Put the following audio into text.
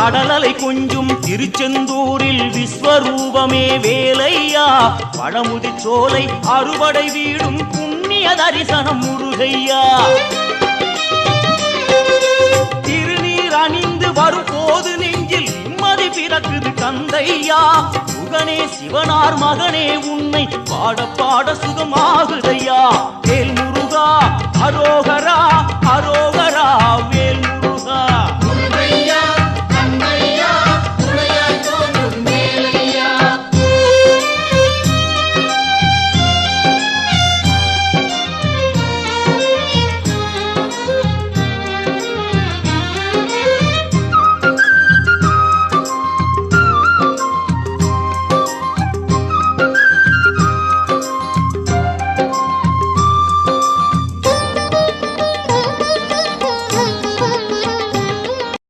கடலலை கொஞ்சும் திருச்செந்தூரில் விஸ்வரூபமே வேலையா பழமுதி சோலை அறுபடை வீடும் புண்ணிய தரிசனம் முருகையா திருநீர் அணிந்து வரும் போது நெஞ்சில் நிம்மதி பிறக்குது கந்தையா சுகனே சிவனார் மகனே உன்னை பாட பாட சுகமாகுதையா வேல் முருகா அரோகரா அரோகரா வேல்